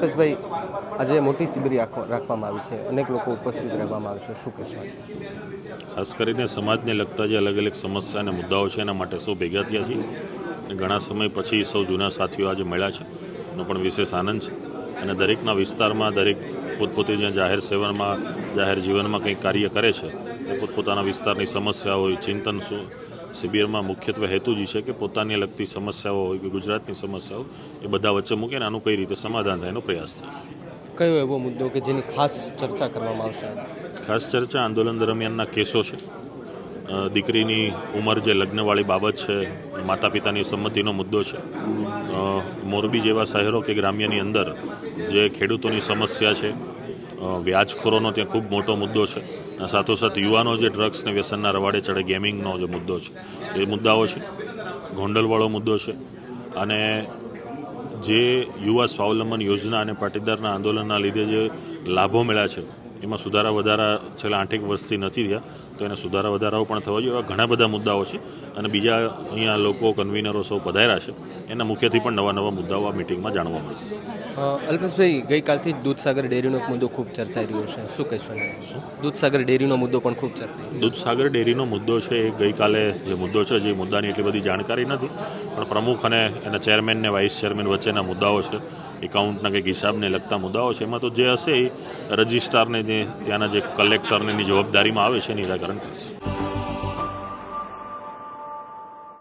અલ્પેશભાઈ, આજે મોટી શિબિર રાખવામાં આવી છે, અનેક લોકો ઉપસ્થિત રહેવામાં આવે છે, શું કહેશો? ખાસ કરીને સમાજને લગતા જે અલગ અલગ સમસ્યા અને મુદ્દાઓ છે એના માટે સૌ ભેગા થયા છીએ અને ઘણા સમય પછી સૌ જૂના સાથીઓ આજે મળ્યા છે એનો પણ વિશેષ આનંદ છે. અને દરેકના વિસ્તારમાં દરેક પોતપોતે જ્યાં જાહેર સેવનમાં જાહેર જીવનમાં કંઈક કાર્ય કરે છે તે પોતપોતાના વિસ્તારની સમસ્યા હોય ચિંતન શિબિરમાં મુખ્યત્વે હેતુ જ છે કે પોતાને લગતી સમસ્યાઓ હોય કે ગુજરાતની સમસ્યાઓ એ બધા વચ્ચે મૂકીને આનું કઈ રીતે સમાધાન થાય એનો પ્રયાસ થાય. કયો એવો મુદ્દો કે જેની ખાસ ચર્ચા કરવામાં આવશે? ખાસ ચર્ચા આંદોલન દરમિયાનના કેસો છે, દીકરીની ઉંમર જે લગ્નવાળી બાબત છે, માતા પિતાની સંમતિનો મુદ્દો છે, મોરબી જેવા શહેરો કે ગ્રામ્યની અંદર જે ખેડૂતોની સમસ્યા છે, વ્યાજખોરોનો ત્યાં ખૂબ મોટો મુદ્દો છે, સાથોસાથ યુવાનો જે ડ્રગ્સને વ્યસનના રવાડે ચડે ગેમિંગનો જે મુદ્દો છે એ મુદ્દાઓ છે, ગોંડલવાળો મુદ્દો છે અને જે યુવા સ્વાવલંબન યોજના અને પાટીદારના આંદોલનના લીધે જે લાભો મળ્યા છે એમાં સુધારા વધારા છેલ્લા 8 વર્ષથી નથી થયા તો એને સુધારા વધારાઓ પણ થવા જોઈએ. એવા ઘણા બધા મુદ્દાઓ છે અને બીજા અહીંયા લોકો કન્વીનરો સૌ પધાર્યા છે એના મુખ્યથી પણ નવા નવા મુદ્દાઓ આ મિટિંગમાં જાણવા મળશે. અલ્પેશભાઈ, ગઈકાલથી જ દૂધસાગર ડેરીનો મુદ્દો ખૂબ ચર્ચાઈ રહ્યો છે, શું કહેશો? દૂધસાગર ડેરીનો મુદ્દો પણ ખૂબ ચર્ચાઈ. દૂધસાગર ડેરીનો મુદ્દો છે એ ગઈકાલે જે મુદ્દો છે જે મુદ્દાની એટલી બધી જાણકારી નથી પણ પ્રમુખ અને એના ચેરમેન ને વાઇસ ચેરમેન વચ્ચેના મુદ્દાઓ છે, એકાઉન્ટના કંઈક હિસાબને લગતા મુદ્દાઓ છે, એમાં તો જે હશે એ રજિસ્ટ્રારને જે ત્યાંના જે કલેક્ટરને જવાબદારીમાં આવે છે નિરાકરણ કરશે.